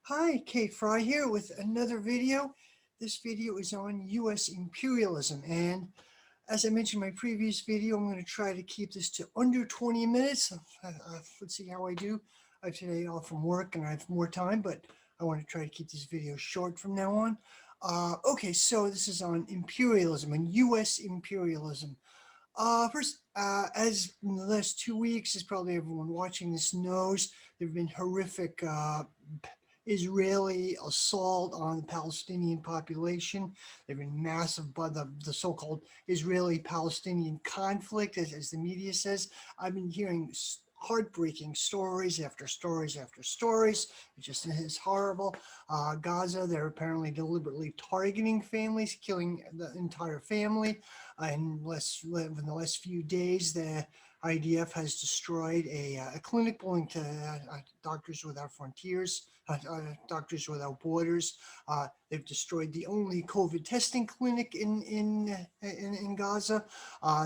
Hi, Kate Fry here with another video. This video is on U.S. imperialism, and as I mentioned in my previous video, I'm going to try to keep this to under 20 minutes. Let's see how I do. I have today off from work and I have more time, but I want to try to keep this video short from now on. Okay, so this is on imperialism and U.S. imperialism. First, as in the last 2 weeks, as probably everyone watching this knows, there have been horrific Israeli assault on the Palestinian population. There have been massive, by the so-called Israeli-Palestinian conflict, as the media says. I've been hearing heartbreaking stories after stories after stories. It just is horrible. Gaza, they're apparently deliberately targeting families, killing the entire family. In the last few days, the IDF has destroyed a clinic belonging to Doctors Without Frontiers, Doctors Without Borders. They've destroyed the only COVID testing clinic in Gaza.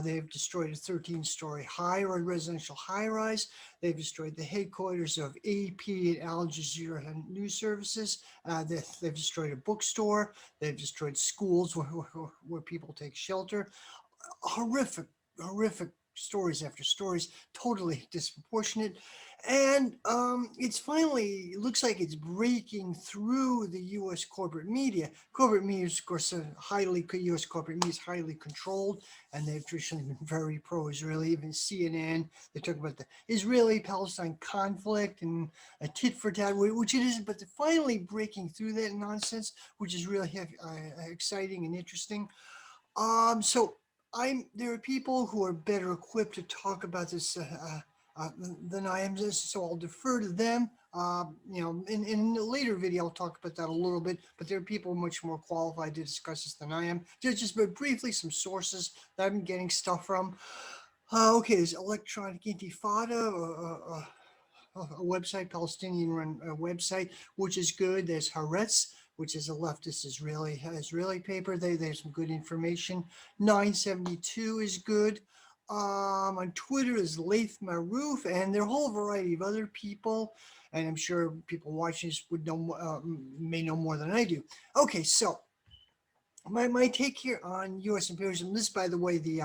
They've destroyed a 13-story high-rise residential high-rise. They've destroyed the headquarters of AP and Al Jazeera news services. They've destroyed a bookstore. They've destroyed schools where people take shelter. Horrific stories after stories, totally disproportionate. And it's finally, it looks like it's breaking through the U.S. corporate media. Corporate media, of course, U.S. corporate media is highly controlled, and they've traditionally been very pro-Israeli. Even CNN, they talk about the Israeli-Palestine conflict and a tit for tat, which it isn't, but they're finally breaking through that nonsense, which is really exciting and interesting. So there are people who are better equipped to talk about this than I am, so I'll defer to them. In a later video, I'll talk about that a little bit, but there are people much more qualified to discuss this than I am. Just very briefly, some sources that I've been getting stuff from. Okay, there's Electronic Intifada, a website, Palestinian-run website, which is good. There's Haaretz, which is a leftist Israeli paper. They have some good information. 972 is good. On Twitter is Laith Maroof, and there are a whole variety of other people, and I'm sure people watching this would know may know more than I do. Okay, so my take here on U.S. imperialism. This, by the way, the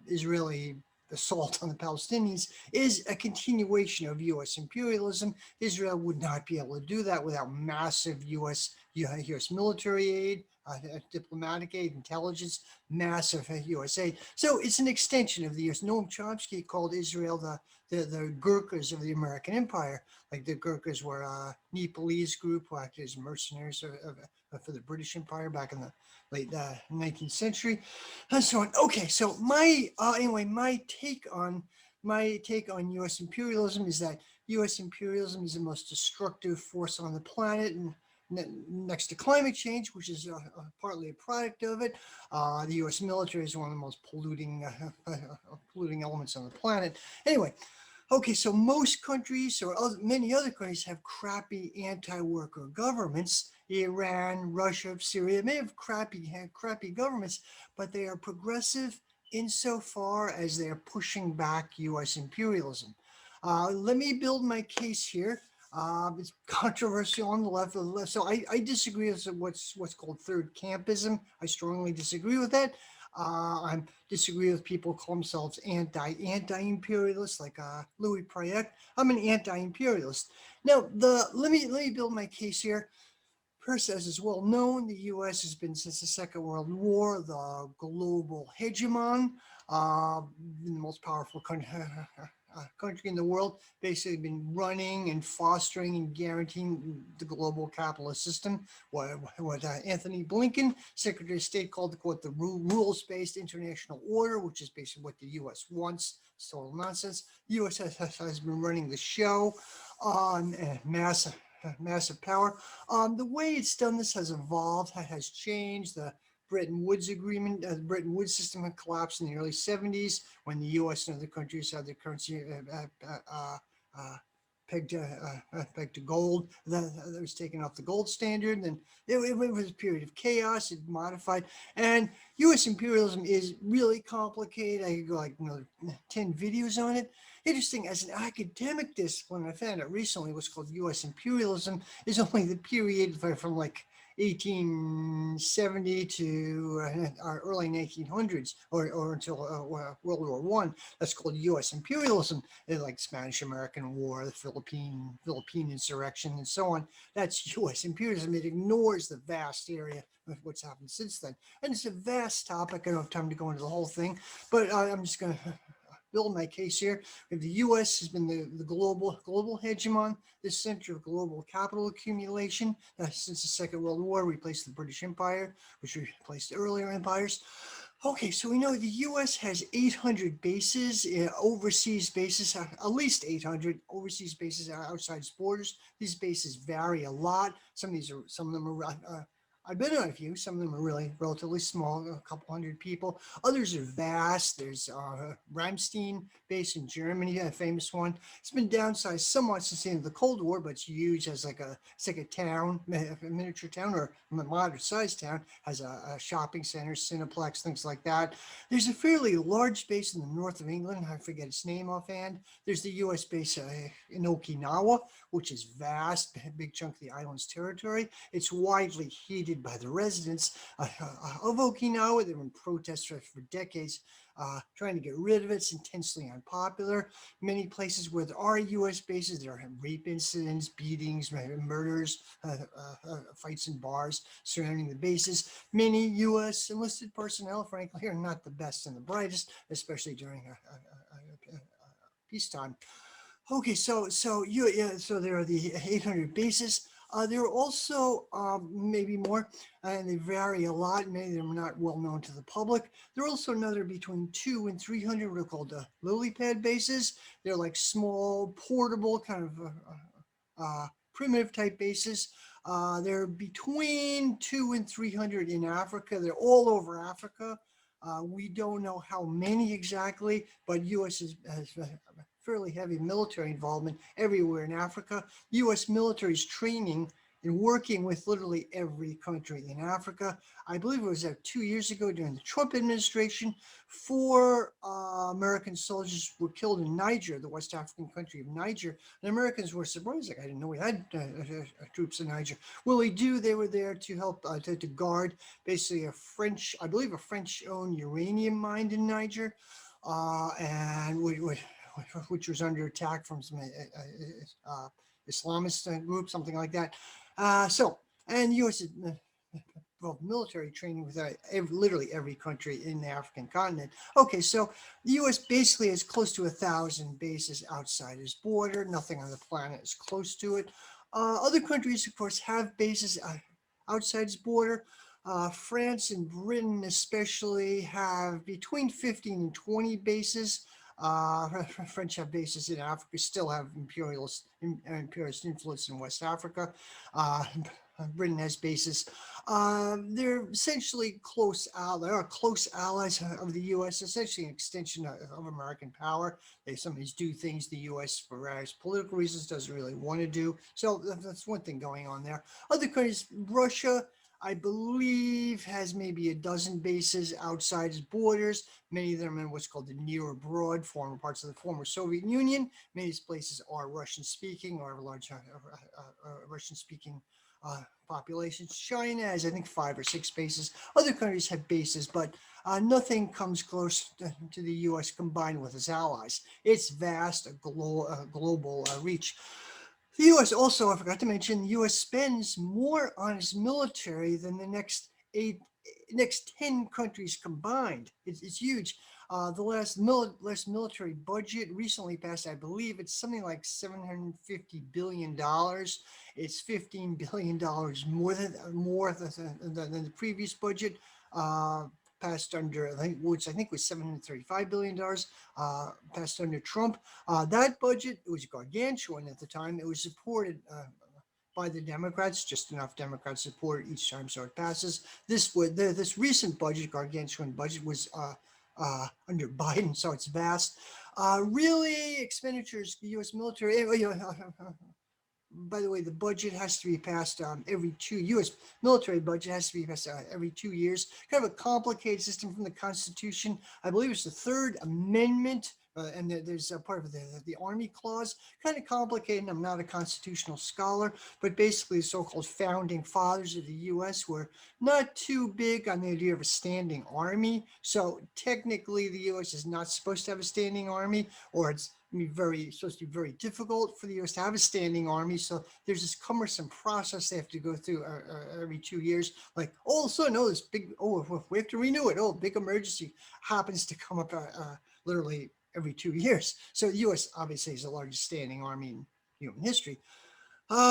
Israeli assault on the Palestinians is a continuation of U.S. imperialism. Israel would not be able to do that without massive U.S. military aid, diplomatic aid, intelligence, massive U.S. aid. So it's an extension of the U.S. Noam Chomsky called Israel the Gurkhas of the American Empire. Like the Gurkhas were a Nepalese group who acted as mercenaries for the British Empire back in the late 19th century, and so on. Okay, so my take on U.S. imperialism is that U.S. imperialism is the most destructive force on the planet, and next to climate change, which is partly a product of it. The U.S. military is one of the most polluting elements on the planet. Anyway, okay, so most countries or many other countries have crappy anti-worker governments. Iran, Russia, Syria may have crappy governments, but they are progressive insofar as they are pushing back U.S. imperialism. Let me build my case here. It's controversial on the left. So I disagree with what's called third campism. I strongly disagree with that. I disagree with people who call themselves anti-imperialists, like Louis Prayek. I'm an anti-imperialist. Now, let me build my case here. First, as is well known, the U.S. has been since the Second World War the global hegemon, the most powerful country in the world, basically been running and fostering and guaranteeing the global capitalist system. What Anthony Blinken, Secretary of State, called the rules-based international order, which is basically what the U.S. wants. It's total nonsense. The U.S. has been running the show on massive power. The way it's done this has evolved, has changed. The Bretton Woods Agreement, the Bretton Woods system had collapsed in the early 70s when the U.S. and other countries had their currency pegged to gold. That was taken off the gold standard. And it was a period of chaos. It modified. And U.S. imperialism is really complicated. I could go like 10 videos on it. Interesting, as an academic discipline, I found out recently what's called U.S. imperialism is only the period from like 1870 to our early 1900s, or until World War One. That's called U.S. imperialism, like Spanish-American War, the Philippine insurrection, and so on. That's U.S. imperialism. It ignores the vast area of what's happened since then, and it's a vast topic. I don't have time to go into the whole thing, but I'm just going to build my case here. The U.S. has been the global hegemon, the center of global capital accumulation since the Second World War. Replaced the British Empire, which replaced earlier empires. Okay, so we know the U.S. has 800 bases, overseas bases, at least 800 overseas bases outside its borders. These bases vary a lot. Some of them are. I've been on a few. Some of them are really relatively small, a couple hundred people. Others are vast. There's Ramstein base in Germany, a famous one. It's been downsized somewhat since the end of the Cold War, but it's huge as it's like a town, a miniature town, or a moderate-sized town. Has a shopping center, Cineplex, things like that. There's a fairly large base in the north of England. I forget its name offhand. There's the U.S. base in Okinawa, which is vast, big chunk of the island's territory. It's widely hated by the residents of Okinawa. There have been protests for decades trying to get rid of it. It's intensely unpopular. Many places where there are U.S. bases, there are rape incidents, beatings, murders, fights in bars surrounding the bases. Many U.S. enlisted personnel, frankly, are not the best and the brightest, especially during peacetime. Okay, so there are the 800 bases. There are also maybe more, and they vary a lot. Many of them are not well known to the public. There are also another between 200 and 300 what are called lily pad bases. They're like small, portable, kind of primitive type bases. They're between 200 and 300 in Africa. They're all over Africa. We don't know how many exactly, but U.S. has fairly heavy military involvement everywhere in Africa. U.S. military is training and working with literally every country in Africa. I believe it was 2 years ago during the Trump administration, 4 American soldiers were killed in Niger, the West African country of Niger. And Americans were surprised, like, I didn't know we had troops in Niger. Well, they do. They were there to help to guard basically I believe a French-owned uranium mine in Niger, and which was under attack from some Islamist group, something like that. And the U.S. military training with literally every country in the African continent. Okay, so the U.S. basically has close to 1,000 bases outside its border. Nothing on the planet is close to it. Other countries, of course, have bases outside its border. France and Britain especially have between 15 and 20 bases. French have bases in Africa, still have imperialist influence in West Africa. Britain has bases. They're essentially close allies of the U.S., essentially an extension of American power. They sometimes do things the U.S. for various political reasons doesn't really want to do. So that's one thing going on there. Other countries, Russia, I believe, has maybe a dozen bases outside its borders. Many of them are in what's called the near abroad, former parts of the former Soviet Union. Many of these places are Russian-speaking or have a large Russian-speaking populations. China has, I think, 5 or 6 bases. Other countries have bases, but nothing comes close to the U.S. combined with its allies. It's vast, a global reach. The U.S. also, I forgot to mention, the U.S. spends more on its military than the next 10 countries combined. It's huge. The last military budget recently passed, I believe it's something like $750 billion. It's $15 billion more than the previous budget. Passed under, which I think was $735 billion, passed under Trump. That budget, it was gargantuan at the time. It was supported by the Democrats, just enough Democrats support it each time so it passes. This recent budget, gargantuan budget, was under Biden, so it's vast. Really, expenditures, the U.S. military, by the way, the budget has to be passed every 2 U.S. military budget has to be passed every 2 years. Kind of a complicated system from the Constitution. I believe it's the Third Amendment and there's a part of the Army Clause, kind of complicated. I'm not a constitutional scholar, but basically the so-called founding fathers of the U.S. were not too big on the idea of a standing army. So technically the U.S. is not supposed to have a standing army, or it's supposed to be very difficult for the U.S. to have a standing army. So there's this cumbersome process they have to go through every 2 years. Like all of a sudden, this big, we have to renew it. Oh, big emergency happens to come up literally every 2 years. So the U.S. obviously is the largest standing army in human history.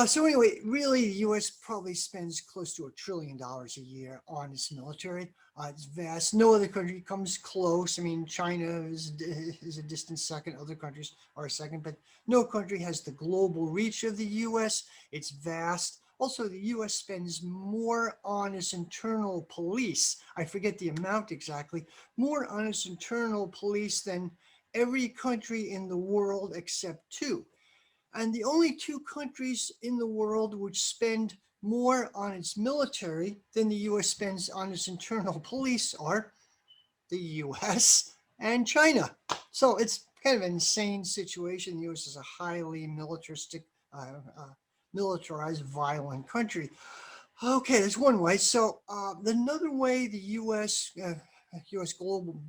So anyway, really, the U.S. probably spends close to $1 trillion a year on its military. It's vast. No other country comes close. I mean, China is a distant second. Other countries are a second, but no country has the global reach of the U.S. It's vast. Also, the U.S. spends more on its internal police. I forget the amount exactly. More on its internal police than every country in the world except two. And the only two countries in the world which spend more on its military than the US spends on its internal police are the US and China. So it's kind of an insane situation. The US is a highly militaristic, militarized, violent country. Okay, that's one way. So another way the U.S. global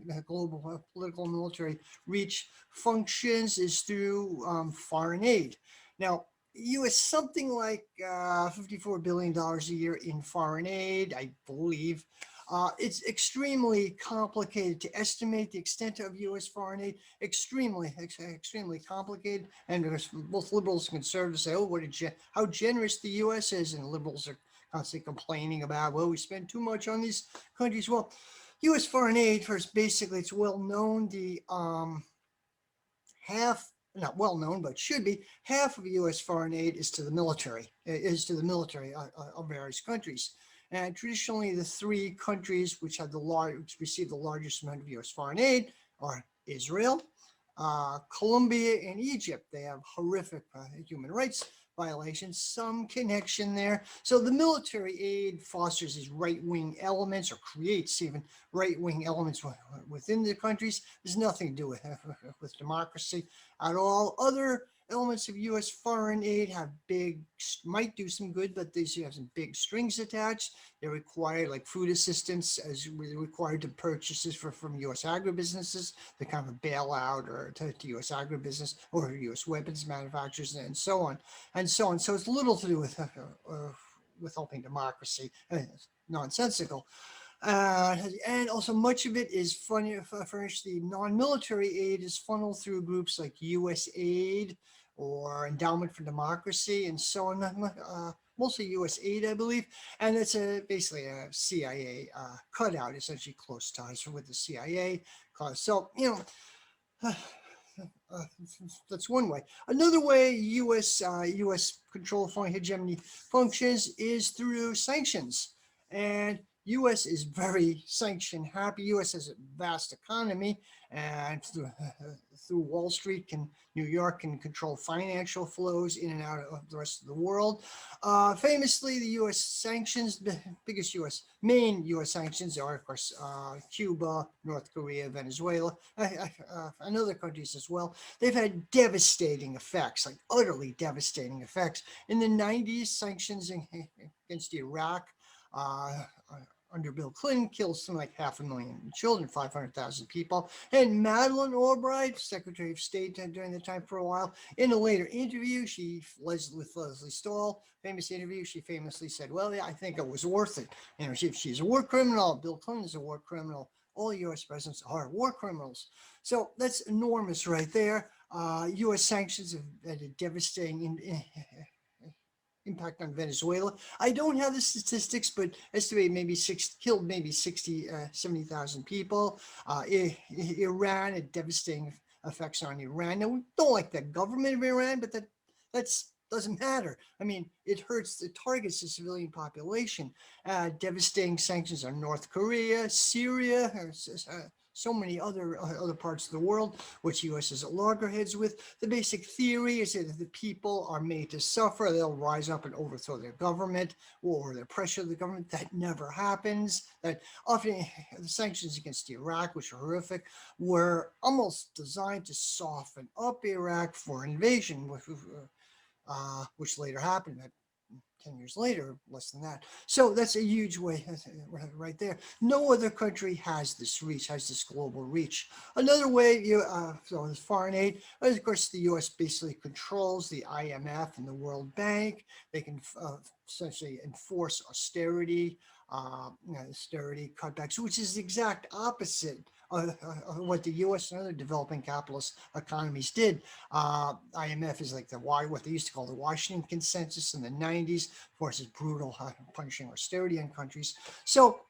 political and military reach functions is through foreign aid. Now, U.S. something like $54 billion a year in foreign aid, I believe. It's extremely complicated to estimate the extent of U.S. foreign aid. Extremely complicated. And both liberals and conservatives say, "Oh, how generous the U.S. is," and liberals are constantly complaining about, "Well, we spend too much on these countries." Well, U.S. foreign aid, first, basically, it's well known. The half, not well known, but should be, half of U.S. foreign aid is to the military, of various countries. And traditionally, the three countries which receive the largest amount of U.S. foreign aid are Israel, Colombia, and Egypt. They have horrific human rights violations, some connection there. So the military aid fosters these right-wing elements, or creates even right-wing elements within the countries. There's nothing to do with democracy at all. Other elements of U.S. foreign aid might do some good, but they have some big strings attached. They're required, like food assistance, as required to purchases from U.S. agribusinesses, the kind of a bailout or to U.S. agribusiness or U.S. weapons manufacturers, and so on and so on. So it's little to do with helping democracy. It's nonsensical. And also much of it is furnished. The non-military aid is funneled through groups like USAID or Endowment for Democracy and so on. Mostly USAID, I believe, and it's basically a CIA cutout, essentially close ties with the CIA. So that's one way. Another way U.S. control foreign hegemony functions is through sanctions, and U.S. is very sanction happy. U.S. has a vast economy, and through Wall Street, New York can control financial flows in and out of the rest of the world. Famously, the U.S. sanctions, the biggest main U.S. sanctions are, of course, Cuba, North Korea, Venezuela, and other countries as well. They've had devastating effects, like utterly devastating effects. In the 90s, sanctions against Iraq under Bill Clinton killed something like 500,000 children, 500,000 people. And Madeleine Albright, Secretary of State during the time for a while, in a later interview, with Leslie Stahl, famous interview, she famously said, "Well, yeah, I think it was worth it. If she's a war criminal, Bill Clinton's a war criminal, all U.S. presidents are war criminals." So that's enormous right there. U.S. sanctions have had a devastating impact on Venezuela. I don't have the statistics, but estimate killed maybe 70,000 people. Iran had devastating effects on Iran. Now, we don't like the government of Iran, but that's doesn't matter. I mean, it targets the civilian population. Devastating sanctions on North Korea, Syria, so many other parts of the world, which the U.S. is at loggerheads with. The basic theory is that if the people are made to suffer, they'll rise up and overthrow their government or the pressure of the government. That never happens. That often the sanctions against Iraq, which are horrific, were almost designed to soften up Iraq for invasion, which later happened. 10 years later, less than that. So that's a huge way right there. No other country has this reach, has this global reach. Another way, so as foreign aid, of course, the U.S. basically controls the IMF and the World Bank. They can essentially enforce austerity, austerity cutbacks, which is the exact opposite what the U.S. and other developing capitalist economies did. IMF is like what they used to call the Washington Consensus in the 90s. Of course, it's brutal, punishing austerity on countries. So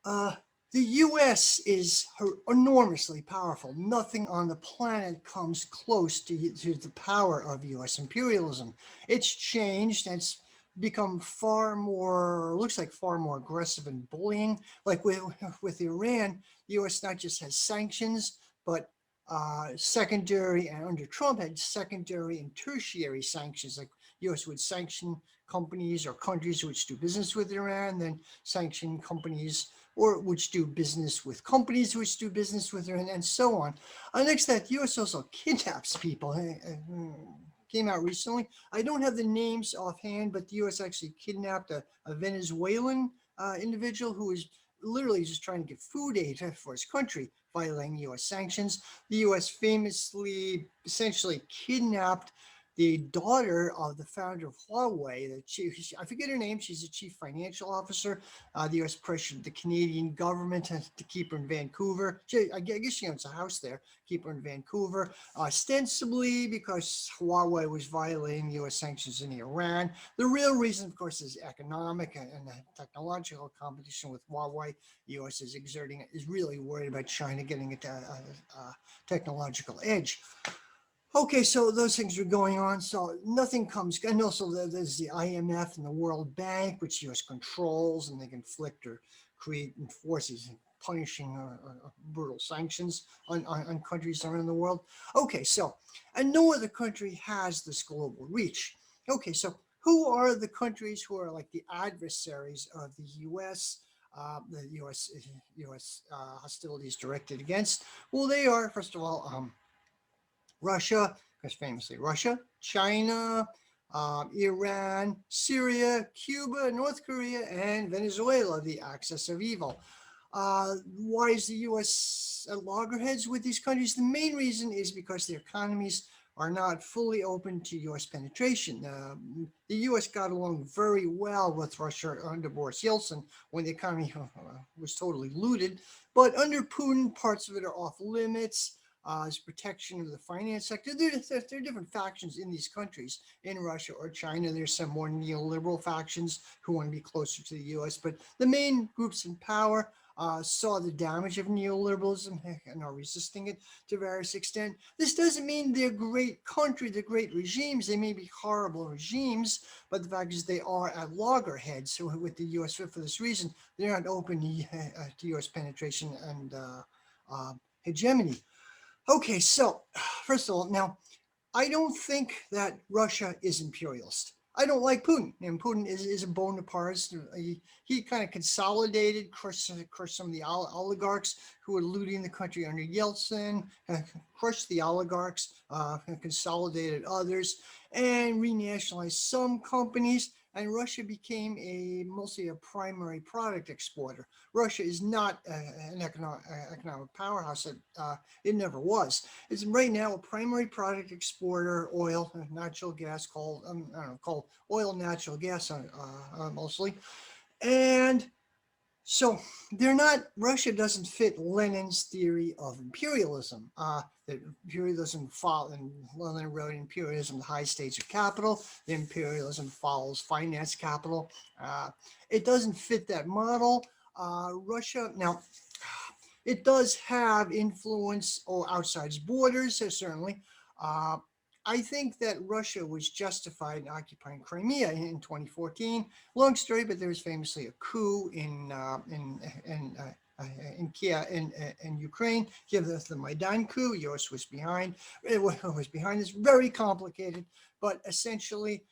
the U.S. is enormously powerful. Nothing on the planet comes close to the power of U.S. imperialism. It's changed and it's become looks like far more aggressive and bullying. Like with Iran, the U.S. not just has sanctions, but secondary, and under Trump had secondary and tertiary sanctions. Like U.S. would sanction companies or countries which do business with Iran, then sanction companies or which do business with companies which do business with Iran, and so on. Next, that U.S. also kidnaps people. Came out recently. I don't have the names offhand, but the U.S. actually kidnapped a Venezuelan individual who was literally just trying to get food aid for his country, violating U.S. sanctions. The U.S. famously, essentially kidnapped the daughter of the founder of Huawei, I forget her name, she's the chief financial officer. The U.S. pressured the Canadian government to keep her in Vancouver. I guess she owns a house there, keep her in Vancouver, ostensibly because Huawei was violating U.S. sanctions in Iran. The real reason, of course, is economic and technological competition with Huawei. The U.S. is really worried about China getting a technological edge. Okay, so those things are going on. So nothing comes, and also there's the IMF and the World Bank, which U.S. controls, and they can inflict or create enforces punishing brutal sanctions on countries around the world. Okay, so, and no other country has this global reach. Okay, so who are the countries who are like the adversaries of the U.S.? The U.S. Hostilities directed against? Well, they are, first of all, Russia, because famously Russia, China, Iran, Syria, Cuba, North Korea, and Venezuela, the axis of evil. Why is the U.S. at loggerheads with these countries? The main reason is because their economies are not fully open to U.S. penetration. The U.S. got along very well with Russia under Boris Yeltsin when the economy was totally looted, but under Putin, parts of it are off limits. As protection of the finance sector. There are different factions in these countries. In Russia or China, there's some more neoliberal factions who want to be closer to the U.S., but the main groups in power saw the damage of neoliberalism and are resisting it to various extent. This doesn't mean they're great country, they're great regimes. They may be horrible regimes, but the fact is they are at loggerheads. So with the U.S., for this reason, they're not open to U.S. penetration and hegemony. Okay, so first of all, now I don't think that Russia is imperialist. I don't like Putin, and Putin is a Bonapartist. He kind of consolidated, crushed some of the oligarchs who were looting the country under Yeltsin, crushed the oligarchs, consolidated others, and renationalized some companies. And Russia became mostly a primary product exporter. Russia is not an economic powerhouse. It never was. It's right now a primary product exporter: oil, natural gas, coal, coal, oil, natural gas, mostly. And so they're not. Russia doesn't fit Lenin's theory of imperialism. That imperialism and Lenin wrote imperialism, the high states of capital. The imperialism follows finance capital. It doesn't fit that model. Russia now. It does have influence outside its borders, certainly. I think that Russia was justified in occupying Crimea in 2014. Long story, but there was famously a coup in in Kiev in Ukraine. You have the Maidan coup. U.S. was behind. It was behind this. Very complicated, but essentially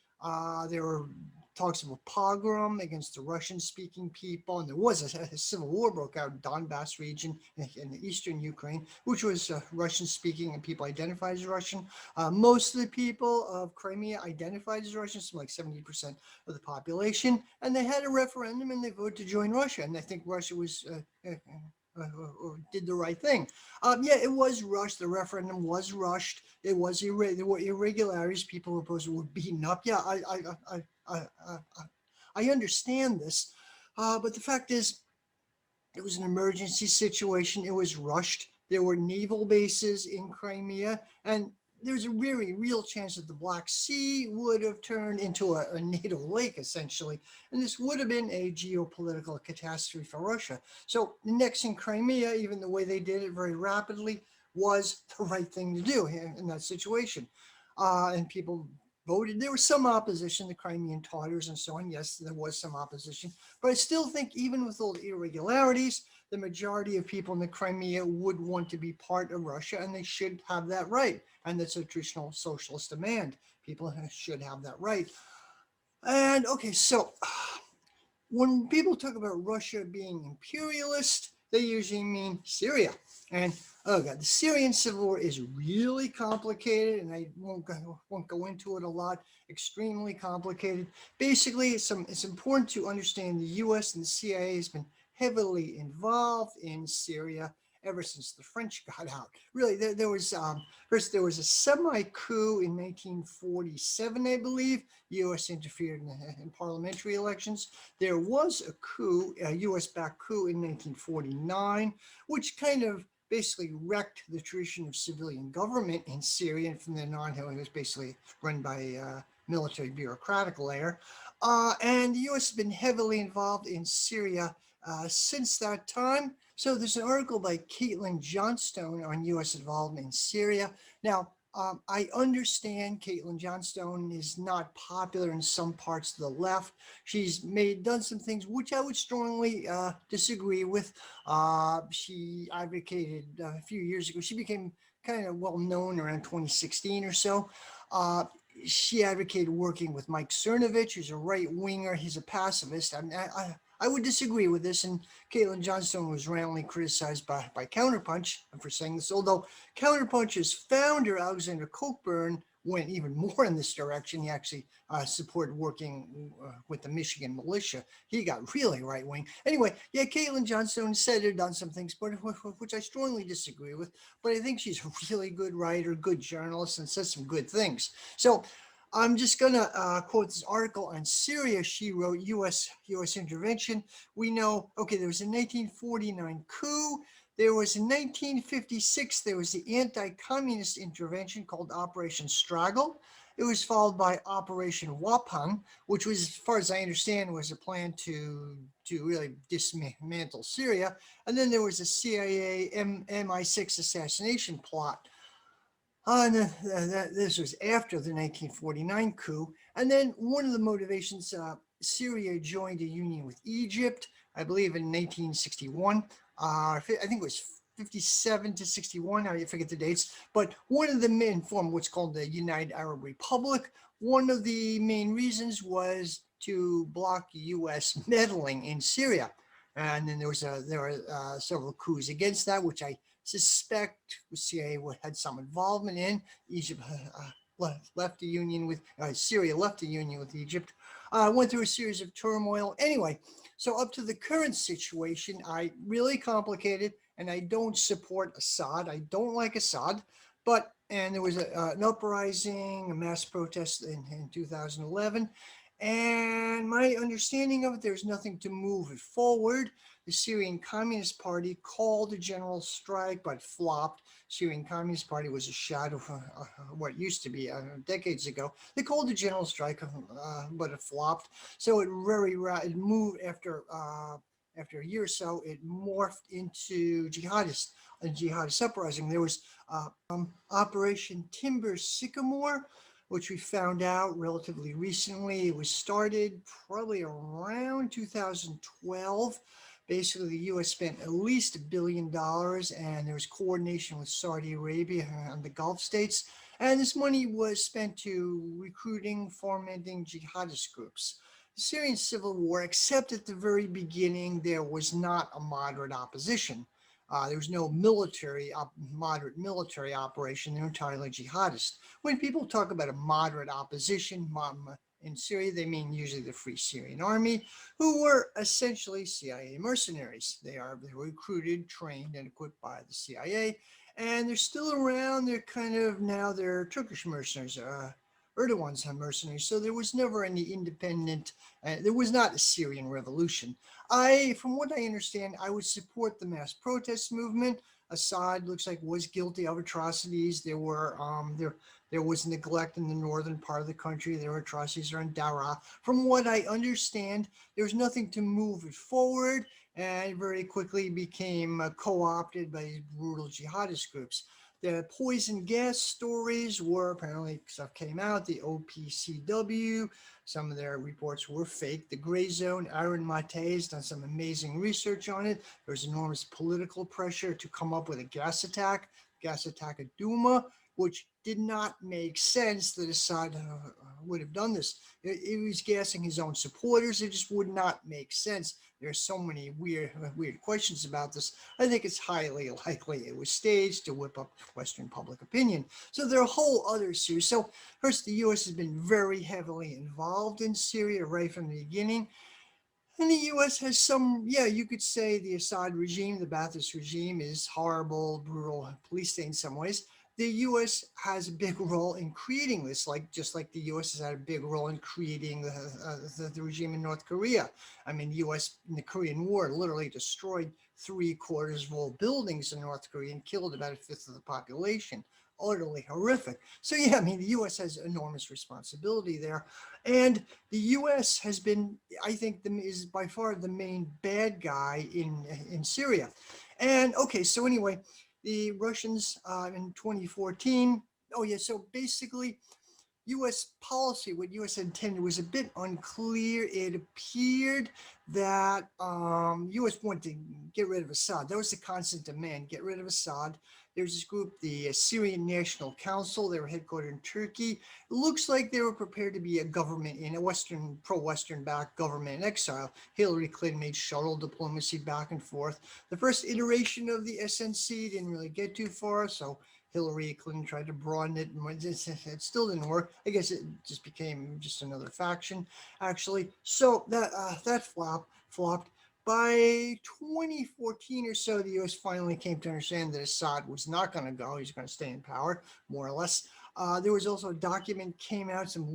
there were talks of a pogrom against the Russian-speaking people, and there was a civil war broke out in Donbass region in the eastern Ukraine, which was Russian-speaking and people identified as Russian. Most of the people of Crimea identified as Russian, something like 70% of the population, and they had a referendum and they voted to join Russia, and I think Russia was did the right thing. Yeah, it was rushed. The referendum was rushed. There were irregularities. People were beaten up. Yeah, I understand this, but the fact is, it was an emergency situation. It was rushed. There were naval bases in Crimea, and there's a very real chance that the Black Sea would have turned into a NATO lake, essentially. And this would have been a geopolitical catastrophe for Russia. So annexing Crimea, even the way they did it very rapidly, was the right thing to do in that situation. And people voted. There was some opposition, the Crimean Tatars and so on. Yes, there was some opposition. But I still think even with all the irregularities, the majority of people in the Crimea would want to be part of Russia, and they should have that right. And that's a traditional socialist demand. People should have that right. And okay, so when people talk about Russia being imperialist, they usually mean Syria. And oh god, the Syrian civil war is really complicated, and I won't go into it a lot. Extremely complicated. Basically, it's important to understand the U.S. and the CIA has been heavily involved in Syria ever since the French got out. Really, there was first there was a semi-coup in 1947, I believe. U.S. interfered in parliamentary elections. There was a coup, a U.S.-backed coup in 1949, which kind of basically wrecked the tradition of civilian government in Syria, and from then on, it was basically run by a military bureaucratic layer. And the U.S. has been heavily involved in Syria since that time. So there's an article by Caitlin Johnstone on U.S. involvement in Syria. Now, I understand Caitlin Johnstone is not popular in some parts of the left. She's done some things which I would strongly disagree with. She advocated a few years ago. She became kind of well known around 2016 or so. She advocated working with Mike Cernovich, who's a right winger. He's a pacifist. I would disagree with this, and Caitlin Johnstone was roundly criticized by Counterpunch for saying this, although Counterpunch's founder, Alexander Cockburn, went even more in this direction. He actually supported working with the Michigan militia. He got really right-wing. Anyway, yeah, Caitlin Johnstone said or done some things, but which I strongly disagree with, but I think she's a really good writer, good journalist, and says some good things. So I'm just going to quote this article on Syria. She wrote, U.S. intervention. We know, okay, there was a 1949 coup. There was in 1956, there was the anti-communist intervention called Operation Straggle. It was followed by Operation Wapan, which was, as far as I understand, was a plan to really dismantle Syria. And then there was a CIA MI6 assassination plot. This was after the 1949 coup. And then one of the motivations, Syria joined a union with Egypt, I believe in 1861. I think it was 57 to 61, I forget the dates. But one of the men formed what's called the United Arab Republic. One of the main reasons was to block U.S. meddling in Syria. And then there were several coups against that, which I suspect the CIA had some involvement in. Egypt left the union with Syria left the union with Egypt. Went through a series of turmoil. Anyway, so up to the current situation, really complicated, and I don't support Assad. I don't like Assad, and there was an uprising, a mass protest in 2011. And my understanding of it, there's nothing to move it forward. The Syrian Communist Party called a general strike, but flopped. Syrian Communist Party was a shadow of what used to be decades ago. They called a general strike, but it flopped. So it moved after a year or so. It morphed into a jihadist uprising. There was Operation Timber Sycamore, which we found out relatively recently. It was started probably around 2012 Basically, the U.S. spent at least $1 billion, and there was coordination with Saudi Arabia and the Gulf states. And this money was spent to recruiting, fomenting jihadist groups. The Syrian civil war, except at the very beginning, there was not a moderate opposition. There was no moderate military operation. They're entirely jihadist. When people talk about a moderate opposition in Syria, they mean usually the Free Syrian Army, who were essentially CIA mercenaries. They were recruited, trained, and equipped by the CIA, and they're still around. They're Turkish mercenaries. Erdogan's mercenaries. So there was never any independent. There was not a Syrian revolution. From what I understand, I would support the mass protest movement. Assad looks like was guilty of atrocities. There was neglect in the northern part of the country. There were atrocities around Daraa. From what I understand, there was nothing to move it forward, and it very quickly became co-opted by these brutal jihadist groups. The poison gas stories were apparently stuff came out. The OPCW, some of their reports were fake. The Gray Zone, Aaron Mate has done some amazing research on it. There was enormous political pressure to come up with a gas attack at Duma, which did not make sense that Assad would have done this. He was gassing his own supporters. It just would not make sense. There are so many weird questions about this. I think it's highly likely it was staged to whip up Western public opinion. So there are a whole other series. So first, the U.S. has been very heavily involved in Syria right from the beginning. And the U.S. has you could say the Assad regime, the Ba'athist regime is horrible, brutal police state in some ways. The U.S. has a big role in creating this, just like the U.S. has had a big role in creating the regime in North Korea. I mean, the U.S. in the Korean War literally destroyed 3/4 of all buildings in North Korea and killed about 1/5 of the population. Utterly horrific. So I mean, the U.S. has enormous responsibility there, and the U.S. has been, I think, is by far the main bad guy in Syria. And okay, so anyway, the Russians in 2014. Oh yeah, so basically, U.S. policy, what U.S. intended, was a bit unclear. It appeared that U.S. wanted to get rid of Assad. That was the constant demand: get rid of Assad. There's this group, the Syrian National Council. They were headquartered in Turkey. It looks like they were prepared to be a government in a pro-Western backed government in exile. Hillary Clinton made shuttle diplomacy back and forth. The first iteration of the SNC didn't really get too far, so Hillary Clinton tried to broaden it, and it still didn't work. I guess it just became just another faction, actually. So that flopped. By 2014 or so, the U.S. finally came to understand that Assad was not going to go. He's going to stay in power, more or less. There was also a document came out, some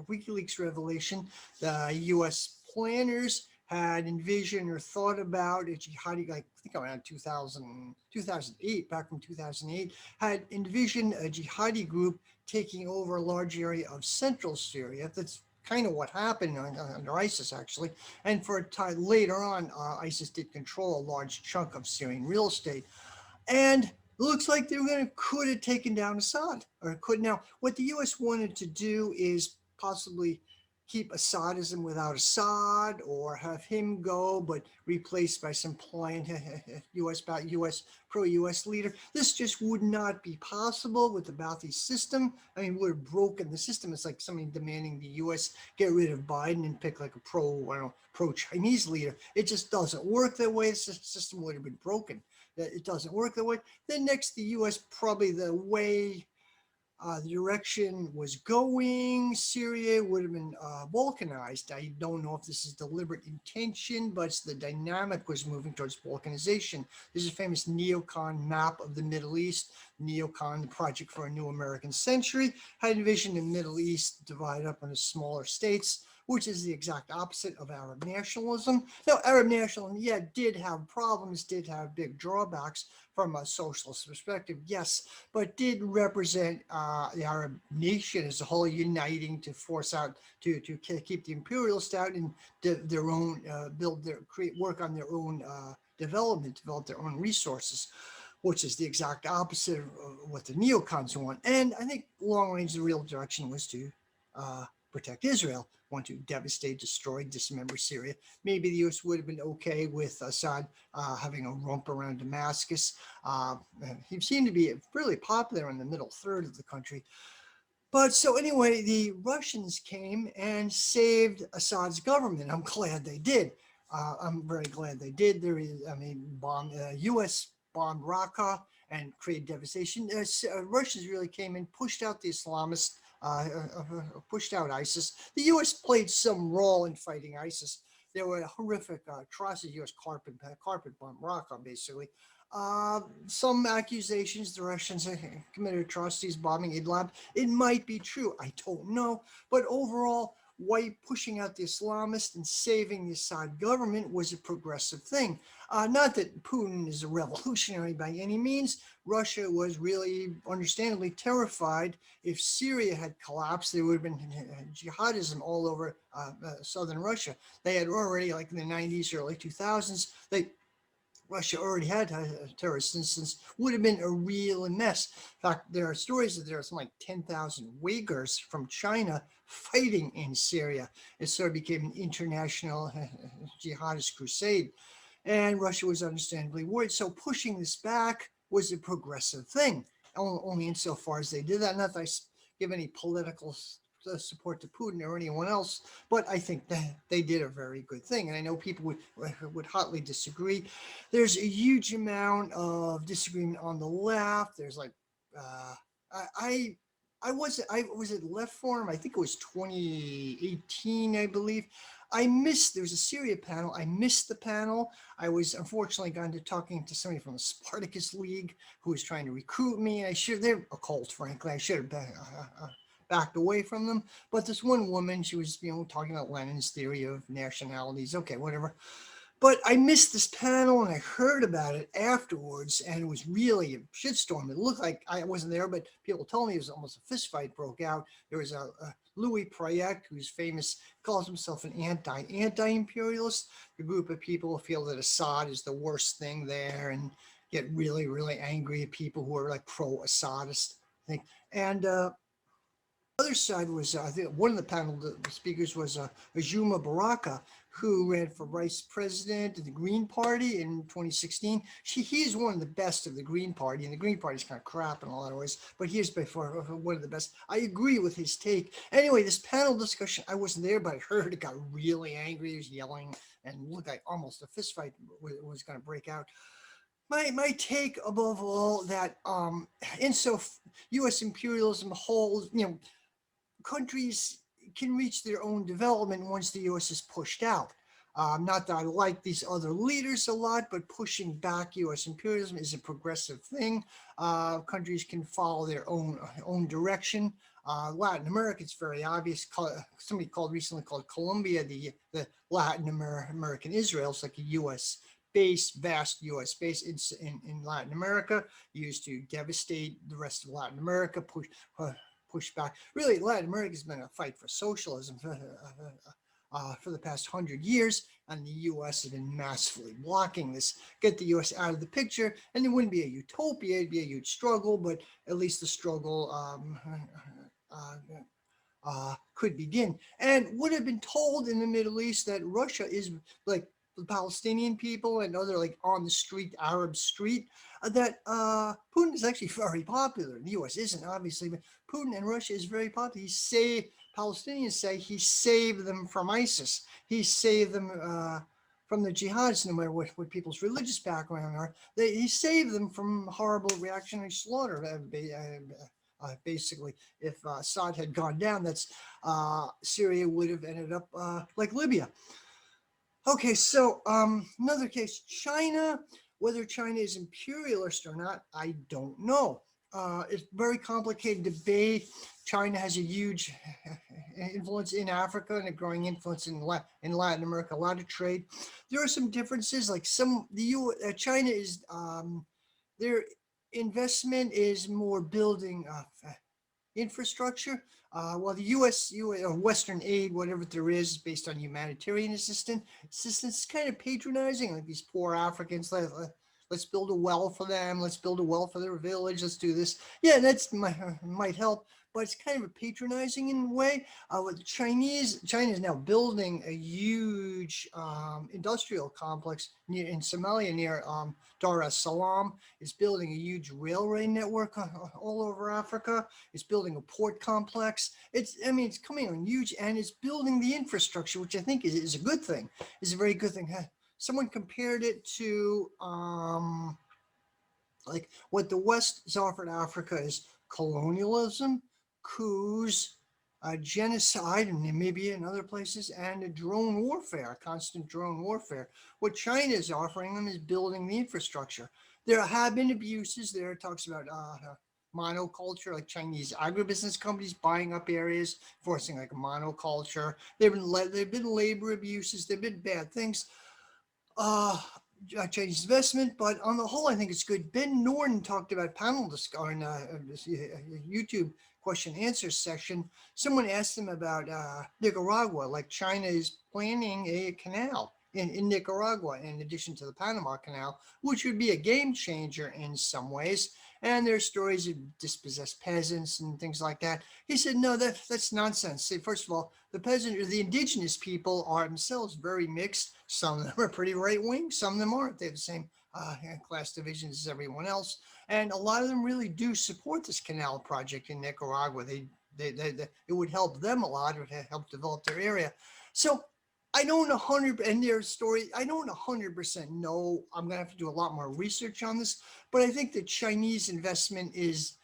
WikiLeaks revelation. The U.S. planners had envisioned or thought about a jihadi, I think around 2008, back from 2008, had envisioned a jihadi group taking over a large area of central Syria. That's kind of what happened under ISIS, actually. And for a time later on, ISIS did control a large chunk of Syrian real estate. And it looks like they could have taken down Assad, or could. Now, what the U.S. wanted to do is possibly keep Assadism without Assad, or have him go but replaced by some pliant U.S. pro-U.S. leader. This just would not be possible with the Ba'athist system. I mean, we're broken. The system is like somebody demanding the U.S. get rid of Biden and pick like a pro-Chinese leader. It just doesn't work that way. The system would have been broken. It doesn't work that way. Then next, the U.S. probably the way the direction was going, Syria would have been balkanized. I don't know if this is deliberate intention, but the dynamic was moving towards balkanization. There's a famous neocon map of the Middle East. Neocon, the Project for a New American Century, had envisioned the Middle East divided up into smaller states, which is the exact opposite of Arab nationalism. Now, Arab nationalism, did have problems, did have big drawbacks from a socialist perspective, yes, but did represent the Arab nation as a whole uniting to force out, to keep the imperialists out and their own, work on their own development, develop their own resources, which is the exact opposite of what the neocons want. And I think long range, the real direction was to protect Israel, want to devastate, destroy, dismember Syria. Maybe the U.S. would have been okay with Assad having a rump around Damascus. Uh, he seemed to be really popular in the middle third of the country. But so anyway, the Russians came and saved Assad's government. I'm glad they did. I'm very glad they did. U.S. bombed Raqqa and created devastation. Russians really came and pushed out the Islamists, pushed out ISIS. The U.S. played some role in fighting ISIS. There were horrific atrocities. U.S. carpet bombed Raqqa, basically. Some accusations the Russians committed atrocities bombing Idlib. It might be true. I don't know. But overall, why pushing out the Islamists and saving the Assad government was a progressive thing. Not that Putin is a revolutionary by any means. Russia was really understandably terrified. If Syria had collapsed, there would have been jihadism all over southern Russia. They had already, like in the 90s, early 2000s, Russia already had a terrorist instance, would have been a real mess. In fact, there are stories that there's like 10,000 Uyghurs from China fighting in Syria. It sort of became an international jihadist crusade. And Russia was understandably worried. So pushing this back was a progressive thing, only insofar as they did that. Not that I give any political support to Putin or anyone else, but I think that they did a very good thing. And I know people would hotly disagree. There's a huge amount of disagreement on the left. There's like, I was at Left Forum. I think it was 2018, I believe. There was a Syria panel. I missed the panel. I was unfortunately got into talking to somebody from the Spartacus League who was trying to recruit me. They're a cult, frankly. I should have backed away from them. But this one woman, she was, talking about Lenin's theory of nationalities. Okay, whatever. But I missed this panel and I heard about it afterwards, and it was really a shitstorm. It looked like I wasn't there, but people told me it was almost a fist fight broke out. There was a Louis Prayek, who's famous, calls himself an anti-anti-imperialist. The group of people who feel that Assad is the worst thing there and get really, really angry at people who are like pro-Assadist. I think. And other side was, I think one of the panel speakers was Azuma Baraka, who ran for vice president of the Green Party in 2016. He's one of the best of the Green Party, and the Green Party is kind of crap in a lot of ways, but he is by far one of the best. I agree with his take. Anyway, this panel discussion, I wasn't there, but I heard it got really angry. He was yelling and looked like almost a fist fight was going to break out. My take above all that U.S. imperialism holds, countries can reach their own development once the U.S. is pushed out. Not that I like these other leaders a lot, but pushing back U.S. imperialism is a progressive thing. Countries can follow their own direction. Latin America, it's very obvious. Somebody recently called Colombia the Latin American Israel. It's like a U.S. base, vast U.S. base in Latin America, used to devastate the rest of Latin America, push back. Really, Latin America has been a fight for socialism for the past 100 years, and the U.S. has been massively blocking this. Get the U.S. out of the picture, and it wouldn't be a utopia, it'd be a huge struggle, but at least the struggle could begin. And would have been told in the Middle East that Russia is like the Palestinian people and other like on the street, Arab street, that Putin is actually very popular. The U.S. isn't, obviously, but Putin and Russia is very popular. Palestinians say he saved them from ISIS. He saved them from the jihadists, no matter what people's religious background are. He saved them from horrible reactionary slaughter. Basically, if Assad had gone down, Syria would have ended up like Libya. Okay, so another case, China. Whether China is imperialist or not, I don't know. It's very complicated debate. China has a huge influence in Africa and a growing influence in Latin America, a lot of trade. There are some differences, like China is, their investment is more building infrastructure, while the U.S. Western aid, whatever there is, based on humanitarian assistance, is kind of patronizing, like these poor Africans. Let's build a well for them. Let's build a well for their village. Let's do this. Yeah, that might help. but it's kind of a patronizing in a way. With the China is now building a huge industrial complex in Somalia near Dar es Salaam. It's building a huge railway network all over Africa. It's building a port complex. It's coming on huge, and it's building the infrastructure, which I think is a good thing. Is a very good thing. Someone compared it to like what the West has offered Africa is colonialism, coups, genocide, and maybe in other places, and a drone warfare, constant drone warfare. What China is offering them is building the infrastructure. There have been abuses. There it talks about monoculture, like Chinese agribusiness companies buying up areas, forcing like a monoculture. There've been labor abuses. There've been bad things. uh, Chinese investment, but on the whole, I think it's good. Ben Norton talked about panel discussion, YouTube question answer section. Someone asked him about Nicaragua, like China is planning a canal in Nicaragua in addition to the Panama Canal, which would be a game changer in some ways. And there's stories of dispossessed peasants and things like that. He said, no, that's nonsense. See, first of all, the peasant or the indigenous people are themselves very mixed. Some of them are pretty right wing, some of them aren't. They have the same class divisions as everyone else. And a lot of them really do support this canal project in Nicaragua. It would help them a lot. It would help develop their area. So I don't 100 and their story. I don't 100% know. I'm gonna have to do a lot more research on this, but I think the Chinese investment is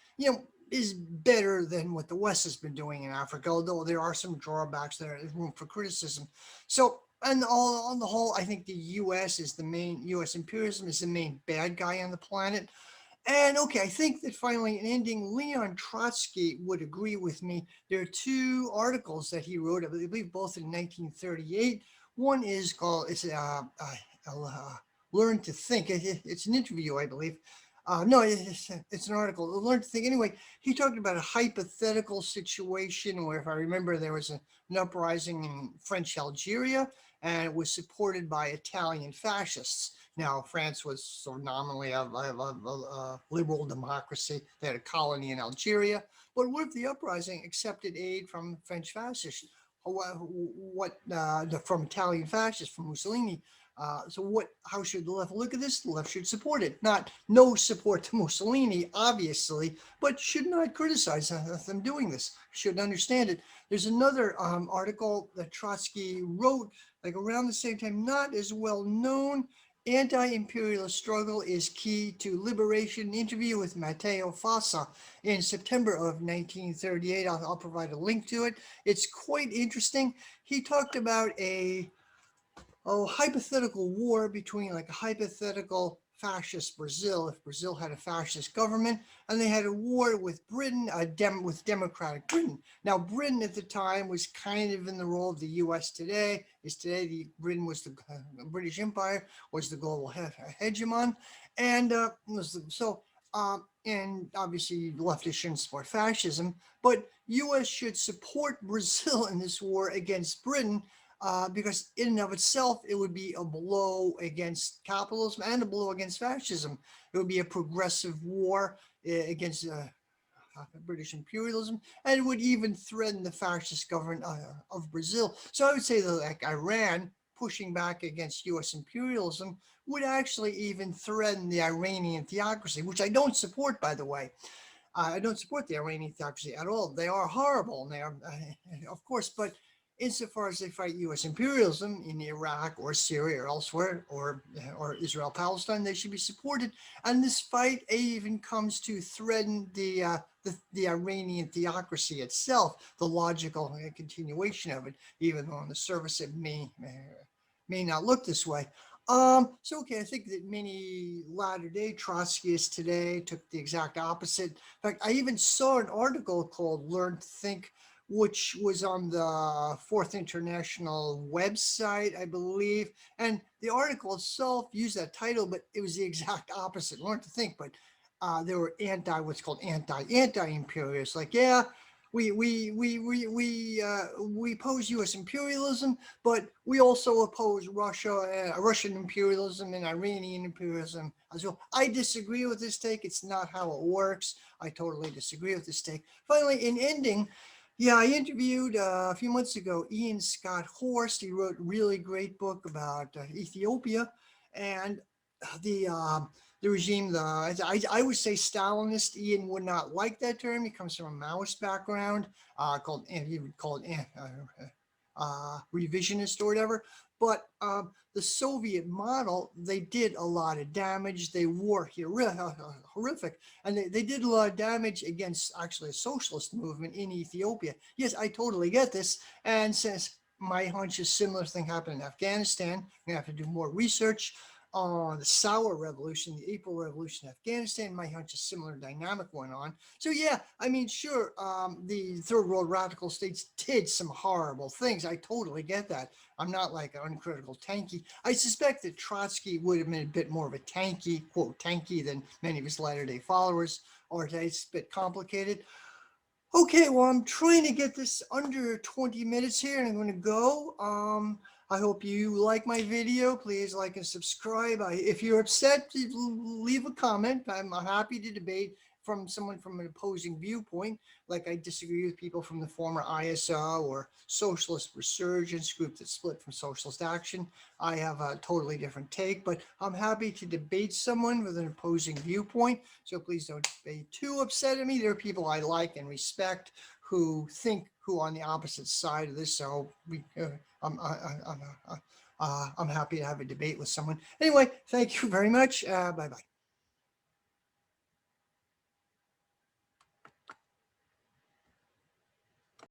better than what the West has been doing in Africa. Although there are some drawbacks, there is room for criticism. So, and all on the whole, I think the U.S. is the main U.S. imperialism is the main bad guy on the planet. And okay, I think that finally in ending, Leon Trotsky would agree with me. There are two articles that he wrote, I believe both in 1938. One is called, Learn to Think. It's an interview, I believe. No, it's an article. Learn to Think. Anyway, he talked about a hypothetical situation where, if I remember, there was an uprising in French Algeria, and it was supported by Italian fascists. Now, France was sort of nominally a liberal democracy. They had a colony in Algeria. But what if the uprising accepted aid from French fascists? From Italian fascists, from Mussolini? So what? How should the left look at this? The left should support it. Not no support to Mussolini, obviously, but should not criticize them doing this. Should understand it. There's another article that Trotsky wrote, like around the same time, not as well known. Anti-imperialist struggle is key to liberation. Interview with Matteo Fossa in September of 1938. I'll provide a link to it. It's quite interesting. He talked about a hypothetical war between like a hypothetical fascist Brazil, if Brazil had a fascist government, and they had a war with Britain, with democratic Britain. Now, Britain at the time was kind of in the role of the U.S. today. Britain was the British Empire was the global hegemon, and and obviously leftists shouldn't support fascism, but U.S. should support Brazil in this war against Britain, because in and of itself, it would be a blow against capitalism and a blow against fascism. It would be a progressive war against British imperialism, and it would even threaten the fascist government of Brazil. So I would say that like Iran pushing back against U.S. imperialism would actually even threaten the Iranian theocracy, which I don't support, by the way. I don't support the Iranian theocracy at all. They are horrible, and they are, of course, but insofar as they fight U.S. imperialism in Iraq or Syria or elsewhere, or Israel Palestine, they should be supported. And this fight even comes to threaten the Iranian theocracy itself, the logical continuation of it, even though on the surface it may not look this way. So okay, I think that many latter-day Trotskyists today took the exact opposite. In fact, I even saw an article called "Learn to Think," which was on the Fourth International website, I believe. And the article itself used that title, but it was the exact opposite. Learn to Think, but they were what's called anti-anti-imperialists. Like, yeah, we oppose U.S. imperialism, but we also oppose Russian imperialism and Iranian imperialism as well. I disagree with this take. It's not how it works. I totally disagree with this take. Finally, in ending, yeah, I interviewed a few months ago Ian Scott Horst. He wrote a really great book about Ethiopia and the uh, the regime. I would say Stalinist. Ian would not like that term. He comes from a Maoist background, he would call it revisionist or whatever. But the Soviet model, they did a lot of damage. They were horrific, and they did a lot of damage against actually a socialist movement in Ethiopia. Yes, I totally get this. And since my hunch is similar thing happened in Afghanistan, we have to do more research on the Sour Revolution, the April Revolution in Afghanistan. My hunch is similar dynamic went on. So yeah, I mean, sure, the Third World Radical States did some horrible things. I totally get that. I'm not like an uncritical tanky. I suspect that Trotsky would have been a bit more of a tanky, quote, tanky than many of his latter-day followers, or it's a bit complicated. Okay, well, I'm trying to get this under 20 minutes here, and I'm going to go. I hope you like my video. Please like and subscribe. If you're upset, leave a comment. I'm happy to debate from someone from an opposing viewpoint. Like I disagree with people from the former ISO or Socialist Resurgence group that split from Socialist Action. I have a totally different take, but I'm happy to debate someone with an opposing viewpoint. So please don't be too upset at me. There are people I like and respect who on the opposite side of this. So I'm, I'm happy to have a debate with someone. Anyway, thank you very much. Bye bye.